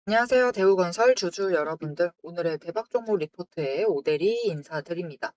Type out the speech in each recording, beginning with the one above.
안녕하세요. 대우건설 주주 여러분들. 오늘의 대박 종목 리포트에 오대리 인사드립니다.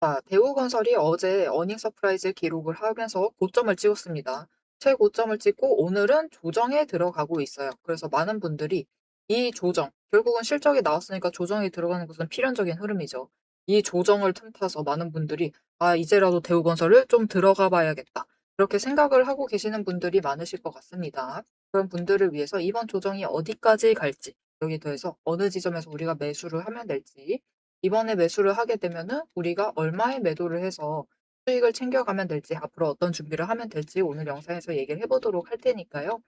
자, 대우건설이 어제 어닝 서프라이즈 기록을 하면서 고점을 찍었습니다. 최고점을 찍고 오늘은 조정에 들어가고 있어요. 그래서 많은 분들이 이 조정, 결국은 실적이 나왔으니까 조정이 들어가는 것은 필연적인 흐름이죠. 이 조정을 틈타서 많은 분들이 이제라도 대우건설을 좀 들어가 봐야겠다. 그렇게 생각을 하고 계시는 분들이 많으실 것 같습니다. 그런 분들을 위해서 이번 조정이 어디까지 갈지, 여기 더해서 어느 지점에서 우리가 매수를 하면 될지, 이번에 매수를 하게 되면은 우리가 얼마에 매도를 해서 수익을 챙겨가면 될지, 앞으로 어떤 준비를 하면 될지 오늘 영상에서 얘기를 해보도록 할 테니까요.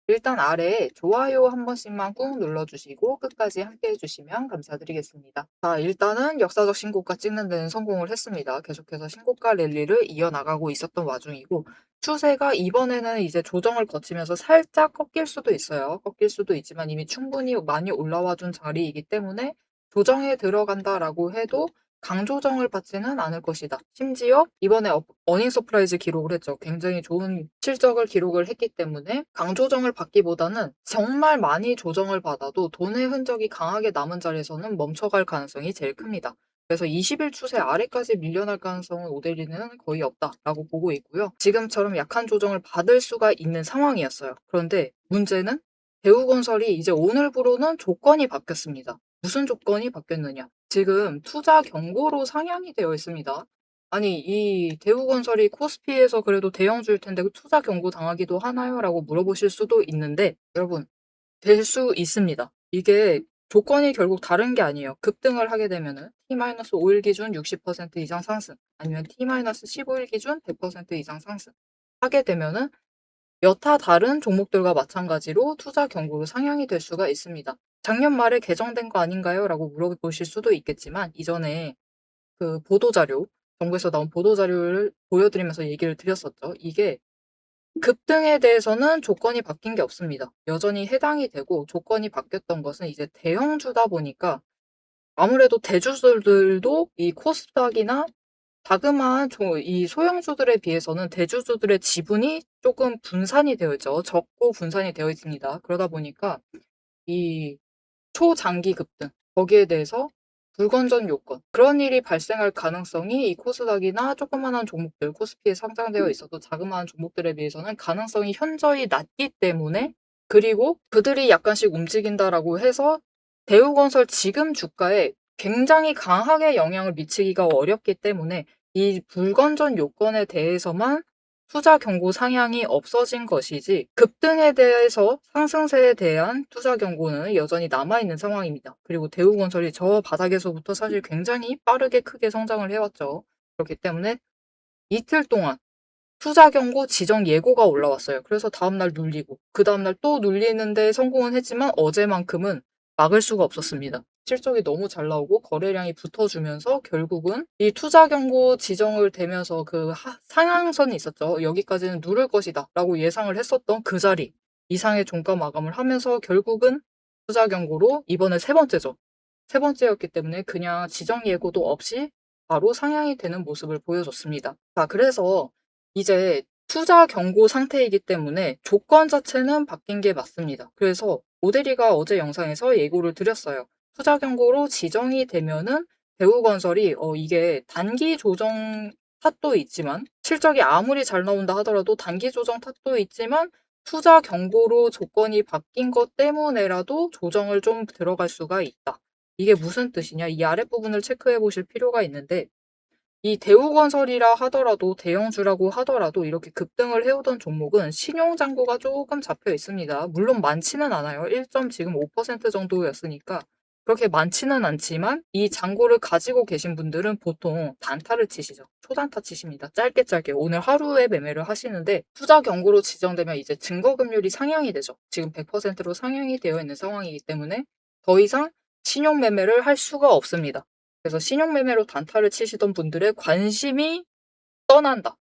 일단 아래에 좋아요 한 번씩만 꾹 눌러주시고 끝까지 함께 해주시면 감사드리겠습니다. 자, 일단은 역사적 신고가 찍는 데는 성공을 했습니다. 계속해서 신고가 랠리를 이어나가고 있었던 와중이고, 추세가 이번에는 이제 조정을 거치면서 살짝 꺾일 수도 있어요. 꺾일 수도 있지만 이미 충분히 많이 올라와 준 자리이기 때문에 조정에 들어간다라고 해도 강조정을 받지는 않을 것이다. 심지어 이번에 어닝 서프라이즈 기록을 했죠. 굉장히 좋은 실적을 기록을 했기 때문에 강조정을 받기보다는 정말 많이 조정을 받아도 돈의 흔적이 강하게 남은 자리에서는 멈춰갈 가능성이 제일 큽니다. 그래서 20일 추세 아래까지 밀려날 가능성은 오데리는 거의 없다라고 보고 있고요. 지금처럼 약한 조정을 받을 수가 있는 상황이었어요. 그런데 문제는 대우건설이 이제 오늘부로는 조건이 바뀌었습니다. 무슨 조건이 바뀌었느냐? 지금 투자 경고로 상향이 되어 있습니다. 아니, 이 대우건설이 코스피에서 그래도 대형주일 텐데 투자 경고 당하기도 하나요? 라고 물어보실 수도 있는데, 여러분, 될 수 있습니다. 이게 조건이 결국 다른 게 아니에요. 급등을 하게 되면은 T-5일 기준 60% 이상 상승, 아니면 T-15일 기준 100% 이상 상승 하게 되면은 여타 다른 종목들과 마찬가지로 투자 경고로 상향이 될 수가 있습니다. 작년 말에 개정된 거 아닌가요? 라고 물어보실 수도 있겠지만, 이전에 그 보도자료, 정부에서 나온 보도자료를 보여드리면서 얘기를 드렸었죠. 이게 급등에 대해서는 조건이 바뀐 게 없습니다. 여전히 해당이 되고, 조건이 바뀌었던 것은 이제 대형주다 보니까 아무래도 대주주들도 이 코스닥이나 자그마한 이 소형주들에 비해서는 대주주들의 지분이 조금 분산이 되어 있죠. 적고 분산이 되어 있습니다. 그러다 보니까 이 초장기 급등, 거기에 대해서 불건전 요건, 그런 일이 발생할 가능성이 이 코스닥이나 조그만한 종목들, 코스피에 상장되어 있어도 자그마한 종목들에 비해서는 가능성이 현저히 낮기 때문에, 그리고 그들이 약간씩 움직인다라고 해서 대우건설 지금 주가에 굉장히 강하게 영향을 미치기가 어렵기 때문에 이 불건전 요건에 대해서만 투자 경고 상향이 없어진 것이지, 급등에 대해서 상승세에 대한 투자 경고는 여전히 남아있는 상황입니다. 그리고 대우건설이 저 바닥에서부터 사실 굉장히 빠르게 크게 성장을 해왔죠. 그렇기 때문에 이틀 동안 투자 경고 지정 예고가 올라왔어요. 그래서 다음날 눌리고, 그 다음날 또 눌리는데 성공은 했지만 어제만큼은 막을 수가 없었습니다. 실적이 너무 잘 나오고 거래량이 붙어주면서 결국은 이 투자 경고 지정을 되면서 그 상향선이 있었죠. 여기까지는 누를 것이다 라고 예상을 했었던 그 자리 이상의 종가 마감을 하면서 결국은 투자 경고로 이번에 세 번째죠. 세 번째였기 때문에 그냥 지정 예고도 없이 바로 상향이 되는 모습을 보여줬습니다. 자, 그래서 이제 투자 경고 상태이기 때문에 조건 자체는 바뀐 게 맞습니다. 그래서 오대리가 어제 영상에서 예고를 드렸어요. 투자 경고로 지정이 되면은 대우건설이 이게 단기 조정 탓도 있지만, 실적이 아무리 잘 나온다 하더라도 단기 조정 탓도 있지만 투자 경고로 조건이 바뀐 것 때문에라도 조정을 좀 들어갈 수가 있다. 이게 무슨 뜻이냐? 이 아랫부분을 체크해 보실 필요가 있는데, 이 대우건설이라 하더라도 대형주라고 하더라도 이렇게 급등을 해오던 종목은 신용잔고가 조금 잡혀 있습니다. 물론 많지는 않아요. 1점 지금 5% 정도였으니까 그렇게 많지는 않지만 이 잔고를 가지고 계신 분들은 보통 단타를 치시죠. 초단타 치십니다. 짧게 짧게 오늘 하루에 매매를 하시는데, 투자 경고로 지정되면 이제 증거금률이 상향이 되죠. 지금 100%로 상향이 되어 있는 상황이기 때문에 더 이상 신용 매매를 할 수가 없습니다. 그래서 신용매매로 단타를 치시던 분들의 관심이 떠난다.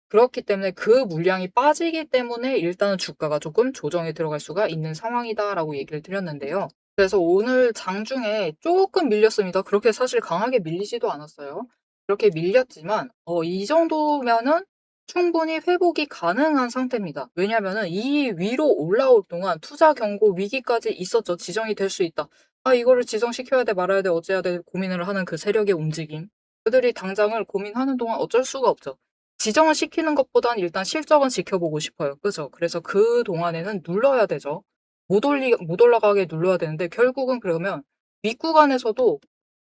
그렇기 때문에 그 물량이 빠지기 때문에 일단은 주가가 조금 조정에 들어갈 수가 있는 상황이다라고 얘기를 드렸는데요. 그래서 오늘 장중에 조금 밀렸습니다. 그렇게 사실 강하게 밀리지도 않았어요. 그렇게 밀렸지만 이 정도면은 충분히 회복이 가능한 상태입니다. 왜냐하면은 이 위로 올라올 동안 투자 경고 위기까지 있었죠. 지정이 될 수 있다. 아, 이거를 지정시켜야 돼 말아야 돼 어째야 돼 고민을 하는 그 세력의 움직임. 그들이 당장을 고민하는 동안 어쩔 수가 없죠. 지정을 시키는 것보단 일단 실적은 지켜보고 싶어요. 그죠? 그래서 그 동안에는 눌러야 되죠. 못 올라가게 눌러야 되는데 결국은 그러면 윗구간에서도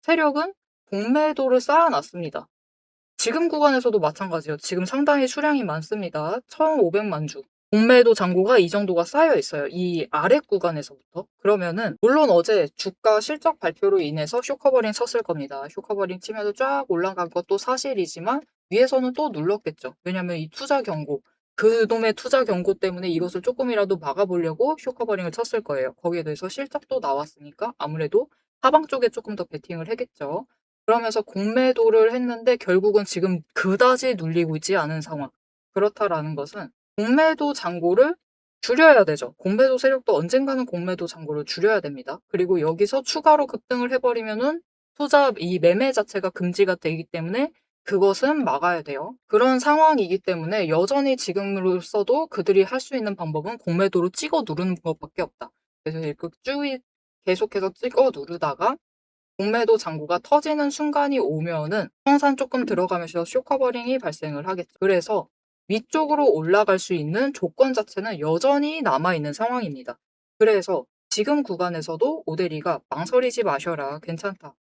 세력은 공매도를 쌓아놨습니다. 지금 구간에서도 마찬가지예요. 지금 상당히 수량이 많습니다. 1,500만 주. 공매도 잔고가 이 정도가 쌓여 있어요. 이 아래 구간에서부터. 그러면은 물론 어제 주가 실적 발표로 인해서 쇼커버링 쳤을 겁니다. 쇼커버링 치면서 쫙 올라간 것도 사실이지만 위에서는 또 눌렀겠죠. 왜냐면 이 투자 경고, 그놈의 투자 경고 때문에 이것을 조금이라도 막아보려고 쇼커버링을 쳤을 거예요. 거기에 대해서 실적도 나왔으니까 아무래도 하방 쪽에 조금 더 베팅을 하겠죠. 그러면서 공매도를 했는데 결국은 지금 그다지 눌리고 있지 않은 상황. 그렇다라는 것은 공매도 잔고를 줄여야 되죠. 공매도 세력도 언젠가는 공매도 잔고를 줄여야 됩니다. 그리고 여기서 추가로 급등을 해버리면은 투자 이 매매 자체가 금지가 되기 때문에 그것은 막아야 돼요. 그런 상황이기 때문에 여전히 지금으로서도 그들이 할 수 있는 방법은 공매도로 찍어 누르는 것밖에 없다. 그래서 이렇게 쭉 계속해서 찍어 누르다가 공매도 잔고가 터지는 순간이 오면은 청산 조금 들어가면서 쇼커버링이 발생을 하겠죠. 그래서 위쪽으로 올라갈 수 있는 조건 자체는 여전히 남아있는 상황입니다. 그래서 지금 구간에서도 오데리가 망설이지 마셔라. 괜찮다.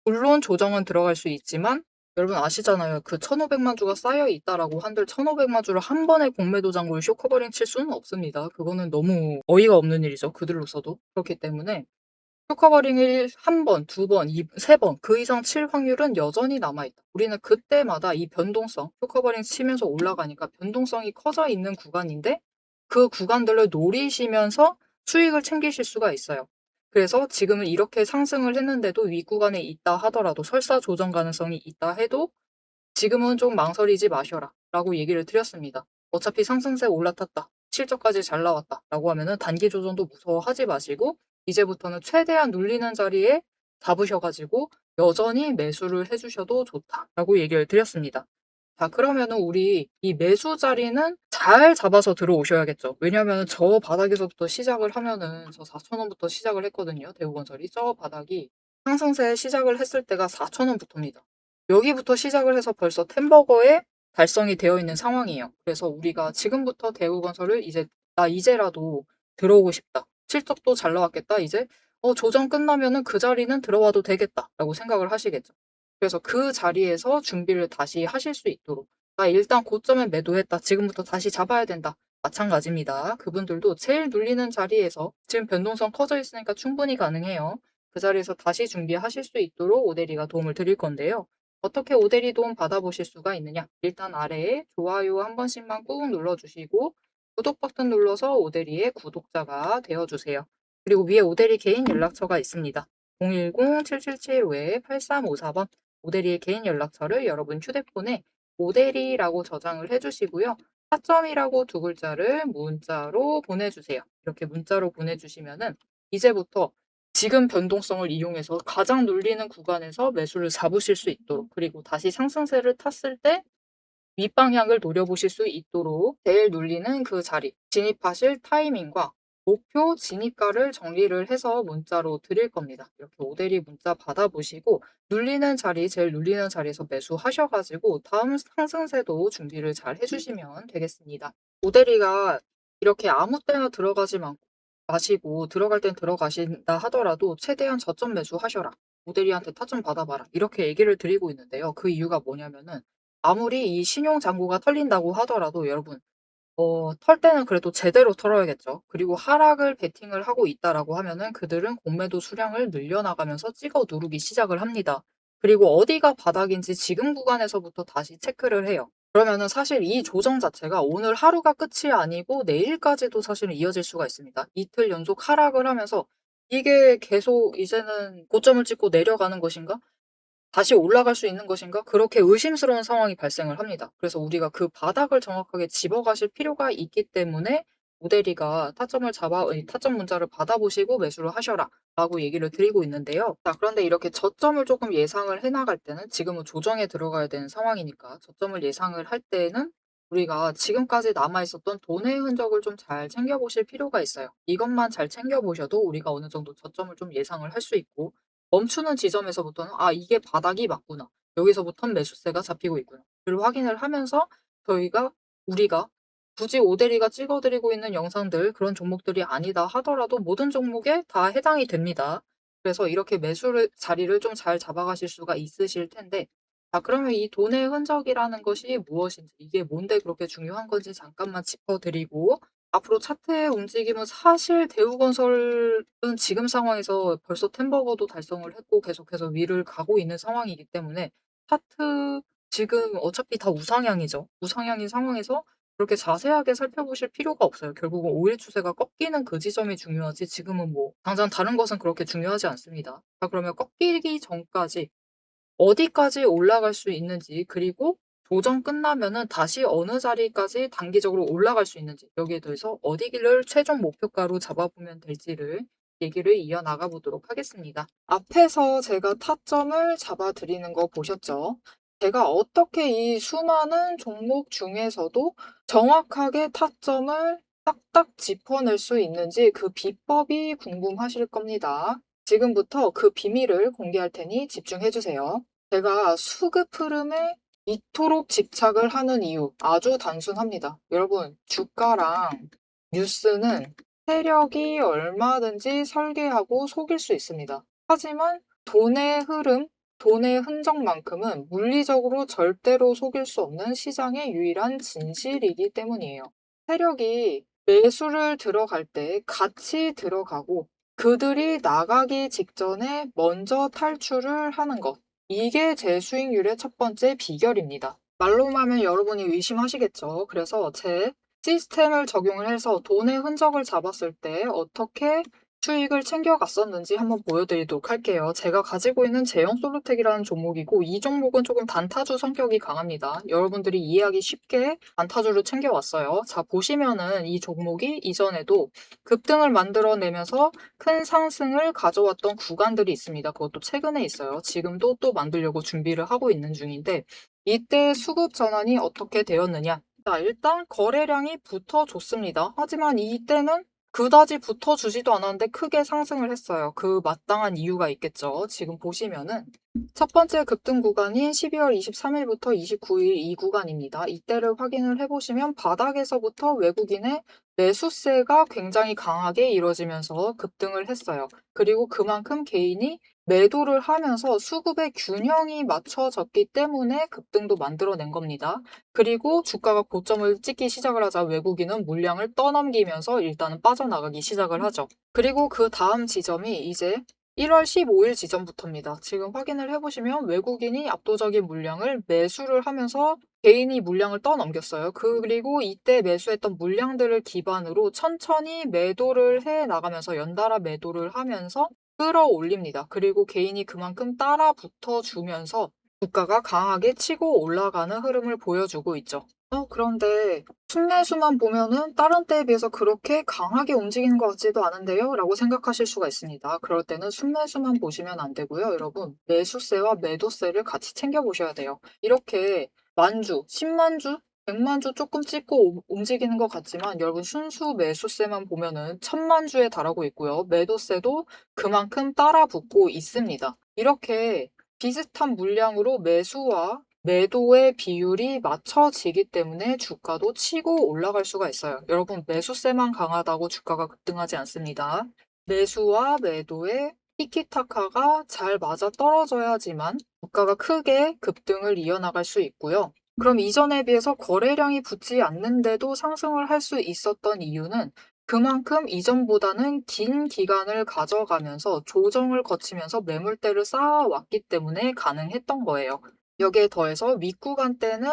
물론 조정은 들어갈 수 있지만 여러분 아시잖아요. 그 1,500만 주가 쌓여 있다라고 한들 1,500만 주를 한 번에 공매도 잔고를 쇼커버링 칠 수는 없습니다. 그거는 너무 어이가 없는 일이죠. 그들로서도. 그렇기 때문에 쇼커버링을 한 번, 두 번, 세 번, 그 이상 칠 확률은 여전히 남아있다. 우리는 그때마다 이 변동성, 쇼커버링 치면서 올라가니까 변동성이 커져 있는 구간인데 그 구간들을 노리시면서 수익을 챙기실 수가 있어요. 그래서 지금은 이렇게 상승을 했는데도 윗구간에 있다 하더라도 설사 조정 가능성이 있다 해도 지금은 좀 망설이지 마셔라 라고 얘기를 드렸습니다. 어차피 상승세 올라탔다. 실적까지 잘 나왔다. 라고 하면은 단기 조정도 무서워하지 마시고 이제부터는 최대한 눌리는 자리에 잡으셔가지고 여전히 매수를 해주셔도 좋다라고 얘기를 드렸습니다. 자, 그러면은 우리 이 매수 자리는 잘 잡아서 들어오셔야겠죠. 왜냐면은 저 바닥에서부터 시작을 하면은 저 4,000원부터 시작을 했거든요. 대우건설이. 저 바닥이 상승세 시작을 했을 때가 4,000원부터입니다. 여기부터 시작을 해서 벌써 템버거에 달성이 되어 있는 상황이에요. 그래서 우리가 지금부터 대우건설을 이제라도 들어오고 싶다. 실적도 잘 나왔겠다. 이제 조정 끝나면은 그 자리는 들어와도 되겠다라고 생각을 하시겠죠. 그래서 그 자리에서 준비를 다시 하실 수 있도록 나 일단 고점에 매도했다. 지금부터 다시 잡아야 된다. 마찬가지입니다. 그분들도 제일 눌리는 자리에서 지금 변동성 커져 있으니까 충분히 가능해요. 그 자리에서 다시 준비하실 수 있도록 오데리가 도움을 드릴 건데요. 어떻게 오데리 도움 받아보실 수가 있느냐? 일단 아래에 좋아요 한 번씩만 꾹 눌러주시고 구독 버튼 눌러서 오데리의 구독자가 되어주세요. 그리고 위에 오데리 개인 연락처가 있습니다. 010-777-8354번 오데리의 개인 연락처를 여러분 휴대폰에 오데리라고 저장을 해주시고요. 타점이라고 두 글자를 문자로 보내주세요. 이렇게 문자로 보내주시면은 이제부터 지금 변동성을 이용해서 가장 눌리는 구간에서 매수를 잡으실 수 있도록 그리고 다시 상승세를 탔을 때 윗방향을 노려보실 수 있도록 제일 눌리는 그 자리, 진입하실 타이밍과 목표 진입가를 정리를 해서 문자로 드릴 겁니다. 이렇게 오데리 문자 받아보시고 눌리는 자리, 제일 눌리는 자리에서 매수하셔가지고 다음 상승세도 준비를 잘 해주시면 되겠습니다. 오데리가 이렇게 아무 때나 들어가지 마시고 들어갈 땐 들어가신다 하더라도 최대한 저점 매수하셔라. 오데리한테 타점 받아봐라. 이렇게 얘기를 드리고 있는데요. 그 이유가 뭐냐면은 아무리 이 신용 잔고가 털린다고 하더라도 여러분 털 때는 그래도 제대로 털어야겠죠. 그리고 하락을 베팅을 하고 있다라고 하면은 그들은 공매도 수량을 늘려나가면서 찍어 누르기 시작을 합니다. 그리고 어디가 바닥인지 지금 구간에서부터 다시 체크를 해요. 그러면은 사실 이 조정 자체가 오늘 하루가 끝이 아니고 내일까지도 사실은 이어질 수가 있습니다. 이틀 연속 하락을 하면서 이게 계속 이제는 고점을 찍고 내려가는 것인가? 다시 올라갈 수 있는 것인가? 그렇게 의심스러운 상황이 발생을 합니다. 그래서 우리가 그 바닥을 정확하게 집어가실 필요가 있기 때문에 모델이가 타점 문자를 받아보시고 매수를 하셔라 라고 얘기를 드리고 있는데요. 자, 그런데 이렇게 저점을 조금 예상을 해나갈 때는 지금은 조정에 들어가야 되는 상황이니까 저점을 예상을 할 때는 우리가 지금까지 남아 있었던 돈의 흔적을 좀 잘 챙겨보실 필요가 있어요. 이것만 잘 챙겨보셔도 우리가 어느 정도 저점을 좀 예상을 할 수 있고, 멈추는 지점에서부터는 아, 이게 바닥이 맞구나. 여기서부터는 매수세가 잡히고 있구나. 를 확인을 하면서 우리가 굳이 오대리가 찍어드리고 있는 영상들, 그런 종목들이 아니다 하더라도 모든 종목에 다 해당이 됩니다. 그래서 이렇게 자리를 좀 잘 잡아가실 수가 있으실 텐데, 자, 그러면 이 돈의 흔적이라는 것이 무엇인지, 이게 뭔데 그렇게 중요한 건지 잠깐만 짚어드리고, 앞으로 차트의 움직임은 사실 대우건설은 지금 상황에서 벌써 템버거도 달성을 했고 계속해서 위를 가고 있는 상황이기 때문에 차트 지금 어차피 다 우상향이죠. 우상향인 상황에서 그렇게 자세하게 살펴보실 필요가 없어요. 결국은 5일 추세가 꺾이는 그 지점이 중요하지 지금은 뭐 당장 다른 것은 그렇게 중요하지 않습니다. 자, 그러면 꺾이기 전까지 어디까지 올라갈 수 있는지, 그리고 조정 끝나면은 다시 어느 자리까지 단기적으로 올라갈 수 있는지, 여기에 대해서 어디를 최종 목표가로 잡아보면 될지를 얘기를 이어나가 보도록 하겠습니다. 앞에서 제가 타점을 잡아드리는 거 보셨죠? 제가 어떻게 이 수많은 종목 중에서도 정확하게 타점을 딱딱 짚어낼 수 있는지 그 비법이 궁금하실 겁니다. 지금부터 그 비밀을 공개할 테니 집중해 주세요. 제가 수급 흐름에 이토록 집착을 하는 이유 아주 단순합니다. 여러분, 주가랑 뉴스는 세력이 얼마든지 설계하고 속일 수 있습니다. 하지만 돈의 흐름, 돈의 흔적만큼은 물리적으로 절대로 속일 수 없는 시장의 유일한 진실이기 때문이에요. 세력이 매수를 들어갈 때 같이 들어가고 그들이 나가기 직전에 먼저 탈출을 하는 것. 이게 제 수익률의 첫 번째 비결입니다. 말로만 하면 여러분이 의심하시겠죠. 그래서 제 시스템을 적용을 해서 돈의 흔적을 잡았을 때 어떻게 수익을 챙겨갔었는지 한번 보여드리도록 할게요. 제가 가지고 있는 제형솔루텍이라는 종목이고 이 종목은 조금 단타주 성격이 강합니다. 여러분들이 이해하기 쉽게 단타주를 챙겨왔어요. 자, 보시면은 이 종목이 이전에도 급등을 만들어내면서 큰 상승을 가져왔던 구간들이 있습니다. 그것도 최근에 있어요. 지금도 또 만들려고 준비를 하고 있는 중인데 이때 수급 전환이 어떻게 되었느냐? 자, 일단 거래량이 붙어줬습니다. 하지만 이때는 그다지 붙어주지도 않았는데 크게 상승을 했어요. 그 마땅한 이유가 있겠죠. 지금 보시면은 첫 번째 급등 구간인 12월 23일부터 29일 이 구간입니다. 이때를 확인을 해보시면 바닥에서부터 외국인의 매수세가 굉장히 강하게 이루어지면서 급등을 했어요. 그리고 그만큼 개인이 매도를 하면서 수급의 균형이 맞춰졌기 때문에 급등도 만들어낸 겁니다. 그리고 주가가 고점을 찍기 시작을 하자 외국인은 물량을 떠넘기면서 일단은 빠져나가기 시작을 하죠. 그리고 그 다음 지점이 이제 1월 15일 지점부터입니다. 지금 확인을 해보시면 외국인이 압도적인 물량을 매수를 하면서 개인이 물량을 떠넘겼어요. 그리고 이때 매수했던 물량들을 기반으로 천천히 매도를 해 나가면서 연달아 매도를 하면서 끌어올립니다. 그리고 개인이 그만큼 따라 붙어주면서 주가가 강하게 치고 올라가는 흐름을 보여주고 있죠. 그런데 순매수만 보면은 다른 때에 비해서 그렇게 강하게 움직이는 것 같지도 않은데요? 라고 생각하실 수가 있습니다. 그럴 때는 순매수만 보시면 안 되고요. 여러분, 매수세와 매도세를 같이 챙겨보셔야 돼요. 이렇게 만주, 10만주, 100만주 조금 찍고 움직이는 것 같지만 여러분 순수 매수세만 보면은 1000만주에 달하고 있고요. 매도세도 그만큼 따라 붙고 있습니다. 이렇게 비슷한 물량으로 매수와 매도의 비율이 맞춰지기 때문에 주가도 치고 올라갈 수가 있어요. 여러분, 매수세만 강하다고 주가가 급등하지 않습니다. 매수와 매도의 티키타카가 잘 맞아 떨어져야지만 주가가 크게 급등을 이어나갈 수 있고요. 그럼 이전에 비해서 거래량이 붙지 않는데도 상승을 할 수 있었던 이유는 그만큼 이전보다는 긴 기간을 가져가면서 조정을 거치면서 매물대를 쌓아왔기 때문에 가능했던 거예요. 여기에 더해서 윗구간 때는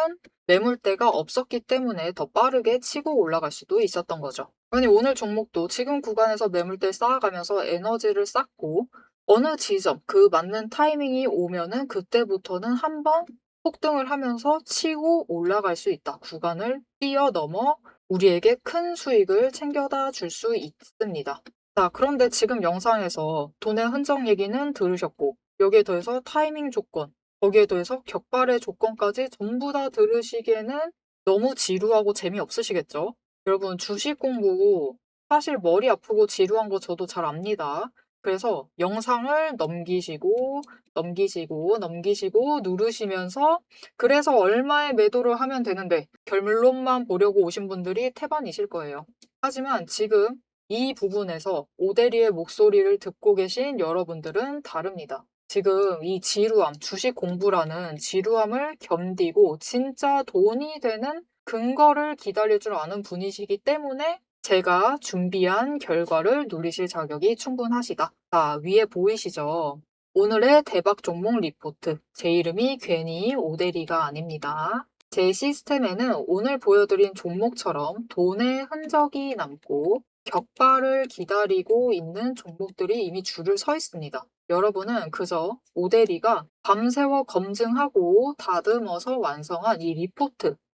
매물대가 없었기 때문에 더 빠르게 치고 올라갈 수도 있었던 거죠. 아니, 오늘 종목도 지금 구간에서 매물대 쌓아가면서 에너지를 쌓고 어느 지점, 그 맞는 타이밍이 오면은 그때부터는 한번 폭등을 하면서 치고 올라갈 수 있다. 구간을 뛰어넘어 우리에게 큰 수익을 챙겨다 줄 수 있습니다. 자, 그런데 지금 영상에서 돈의 흔적 얘기는 들으셨고, 여기에 더해서 타이밍 조건, 거기에 더해서 격발의 조건까지 전부 다 들으시기에는 너무 지루하고 재미없으시겠죠? 여러분, 주식 공부 사실 머리 아프고 지루한 거 저도 잘 압니다. 그래서 영상을 넘기시고, 넘기시고, 넘기시고, 누르시면서, 그래서 얼마에 매도를 하면 되는데, 결론만 보려고 오신 분들이 태반이실 거예요. 하지만 지금 이 부분에서 오대리의 목소리를 듣고 계신 여러분들은 다릅니다. 지금 이 지루함, 주식 공부라는 지루함을 견디고 진짜 돈이 되는 근거를 기다릴 줄 아는 분이시기 때문에 제가 준비한 결과를 누리실 자격이 충분하시다. 자, 위에 보이시죠? 오늘의 대박 종목 리포트. 제 이름이 괜히 오대리가 아닙니다. 제 시스템에는 오늘 보여드린 종목처럼 돈의 흔적이 남고 격발을 기다리고 있는 종목들이 이미 줄을 서 있습니다. 여러분은 그저 오대리가 밤새워 검증하고 다듬어서 완성한 이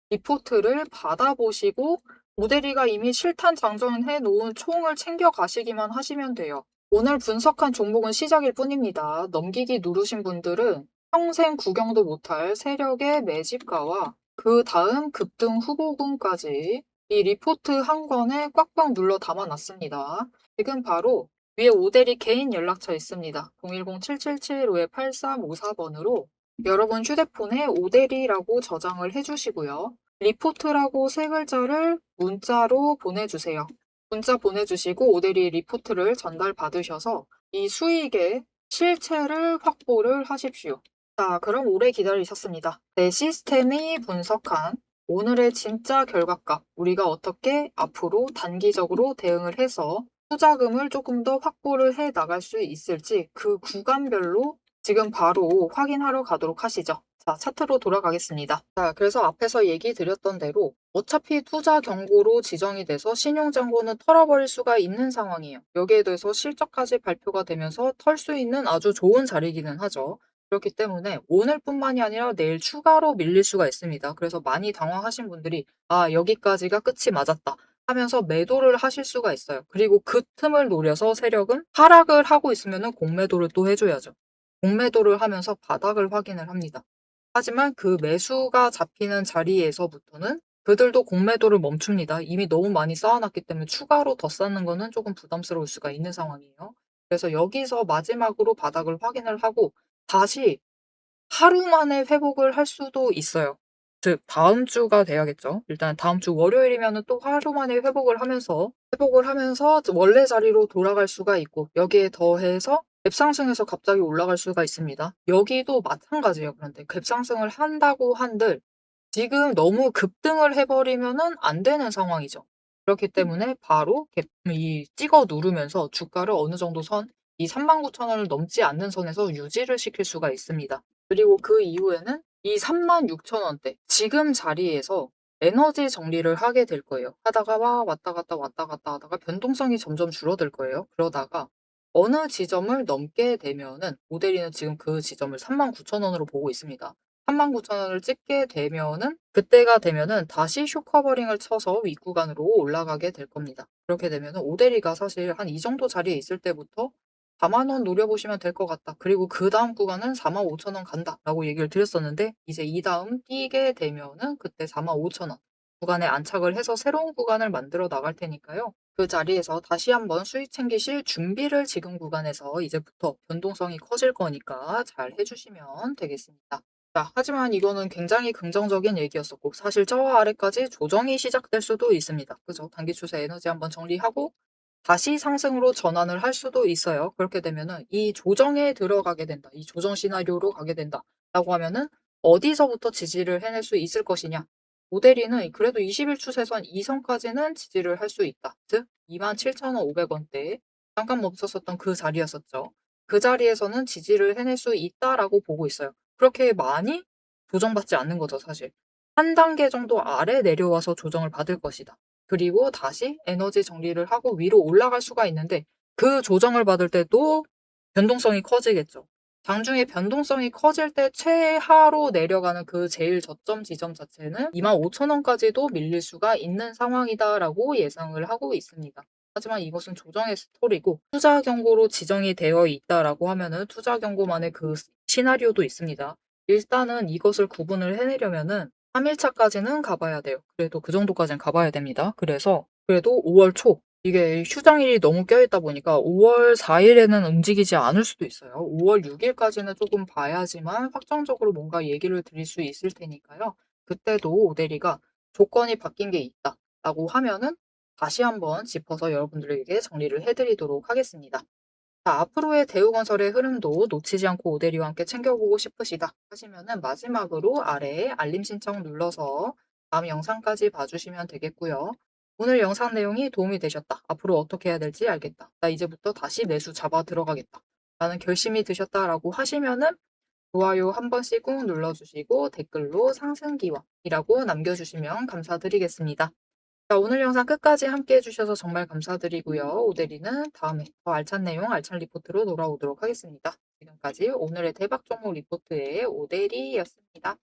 리포트를 받아보시고 오대리가 이미 실탄 장전해 놓은 총을 챙겨 가시기만 하시면 돼요. 오늘 분석한 종목은 시작일 뿐입니다. 넘기기 누르신 분들은 평생 구경도 못할 세력의 매집가와 그 다음 급등 후보군까지 이 리포트 한 권에 꽉꽉 눌러 담아놨습니다. 지금 바로 위에 오대리 개인 연락처 있습니다. 010-7775-8354번으로 여러분 휴대폰에 오대리라고 저장을 해주시고요. 리포트라고 세 글자를 문자로 보내주세요. 문자 보내주시고 오대리 리포트를 전달받으셔서 이 수익의 실체를 확보를 하십시오. 자, 그럼 오래 기다리셨습니다. 내 시스템이 분석한 오늘의 진짜 결과값, 우리가 어떻게 앞으로 단기적으로 대응을 해서 투자금을 조금 더 확보를 해 나갈 수 있을지 그 구간별로 지금 바로 확인하러 가도록 하시죠. 자, 차트로 돌아가겠습니다. 자, 그래서 앞에서 얘기 드렸던 대로 어차피 투자 경고로 지정이 돼서 신용잔고는 털어버릴 수가 있는 상황이에요. 여기에 대해서 실적까지 발표가 되면서 털 수 있는 아주 좋은 자리기는 하죠. 그렇기 때문에 오늘뿐만이 아니라 내일 추가로 밀릴 수가 있습니다. 그래서 많이 당황하신 분들이 아, 여기까지가 끝이 맞았다 하면서 매도를 하실 수가 있어요. 그리고 그 틈을 노려서 세력은 하락을 하고 있으면 공매도를 또 해줘야죠. 공매도를 하면서 바닥을 확인을 합니다. 하지만 그 매수가 잡히는 자리에서부터는 그들도 공매도를 멈춥니다. 이미 너무 많이 쌓아놨기 때문에 추가로 더 쌓는 거는 조금 부담스러울 수가 있는 상황이에요. 그래서 여기서 마지막으로 바닥을 확인을 하고 다시 하루 만에 회복을 할 수도 있어요. 즉 다음 주가 돼야겠죠. 일단 다음 주 월요일이면은 또 하루 만에 회복을 하면서 원래 자리로 돌아갈 수가 있고 여기에 더해서 갭상승해서 갑자기 올라갈 수가 있습니다. 여기도 마찬가지예요. 그런데 갭상승을 한다고 한들 지금 너무 급등을 해버리면은 안 되는 상황이죠. 그렇기 때문에 바로 이 찍어 누르면서 주가를 어느 정도 이 39,000원을 넘지 않는 선에서 유지를 시킬 수가 있습니다. 그리고 그 이후에는 이 36,000원대 지금 자리에서 에너지 정리를 하게 될 거예요. 하다가 왔다 갔다 왔다 갔다 하다가 변동성이 점점 줄어들 거예요. 그러다가 어느 지점을 넘게 되면은 모델이는 지금 그 지점을 39,000원으로 보고 있습니다. 39,000원을 찍게 되면은 그때가 되면은 다시 쇼커버링을 쳐서 윗구간으로 올라가게 될 겁니다. 그렇게 되면은 오대리가 사실 한 이 정도 자리에 있을 때부터 40,000원 노려보시면 될 것 같다. 그리고 그 다음 구간은 45,000원 간다라고 얘기를 드렸었는데 이제 이 다음 뛰게 되면은 그때 45,000원 구간에 안착을 해서 새로운 구간을 만들어 나갈 테니까요. 그 자리에서 다시 한번 수익 챙기실 준비를 지금 구간에서 이제부터 변동성이 커질 거니까 잘 해주시면 되겠습니다. 자, 하지만 이거는 굉장히 긍정적인 얘기였었고 사실 저 아래까지 조정이 시작될 수도 있습니다. 그죠? 단기 추세 에너지 한번 정리하고 다시 상승으로 전환을 할 수도 있어요. 그렇게 되면은 이 조정에 들어가게 된다. 이 조정 시나리오로 가게 된다라고 하면은 어디서부터 지지를 해낼 수 있을 것이냐? 모델이는 그래도 20일 추세선 이선까지는 지지를 할 수 있다. 즉 27,500원대 잠깐 멈췄었던 그 자리였었죠. 그 자리에서는 지지를 해낼 수 있다라고 보고 있어요. 그렇게 많이 조정받지 않는 거죠, 사실. 한 단계 정도 아래 내려와서 조정을 받을 것이다. 그리고 다시 에너지 정리를 하고 위로 올라갈 수가 있는데 그 조정을 받을 때도 변동성이 커지겠죠. 장중에 변동성이 커질 때 최하로 내려가는 그 제일 저점 지점 자체는 25,000원까지도 밀릴 수가 있는 상황이다라고 예상을 하고 있습니다. 하지만 이것은 조정의 스토리고 투자 경고로 지정이 되어 있다라고 하면은 투자 경고만의 그 시나리오도 있습니다. 일단은 이것을 구분을 해내려면은 3일 차까지는 가봐야 돼요. 그래도 그 정도까지는 가봐야 됩니다. 그래서 그래도 5월 초 이게 휴장일이 너무 껴있다 보니까 5월 4일에는 움직이지 않을 수도 있어요. 5월 6일까지는 조금 봐야지만 확정적으로 뭔가 얘기를 드릴 수 있을 테니까요. 그때도 오대리가 조건이 바뀐 게 있다라고 하면은 다시 한번 짚어서 여러분들에게 정리를 해드리도록 하겠습니다. 자, 앞으로의 대우건설의 흐름도 놓치지 않고 오대리와 함께 챙겨보고 싶으시다 하시면은 마지막으로 아래에 알림 신청 눌러서 다음 영상까지 봐주시면 되겠고요. 오늘 영상 내용이 도움이 되셨다. 앞으로 어떻게 해야 될지 알겠다. 나 이제부터 다시 매수 잡아 들어가겠다. 라는 결심이 드셨다라고 하시면은 좋아요 한 번씩 꾹 눌러주시고 댓글로 상승기원이라고 남겨주시면 감사드리겠습니다. 자, 오늘 영상 끝까지 함께 해주셔서 정말 감사드리고요. 오대리는 다음에 더 알찬 내용, 알찬 리포트로 돌아오도록 하겠습니다. 지금까지 오늘의 대박 종목 리포트의 오대리였습니다.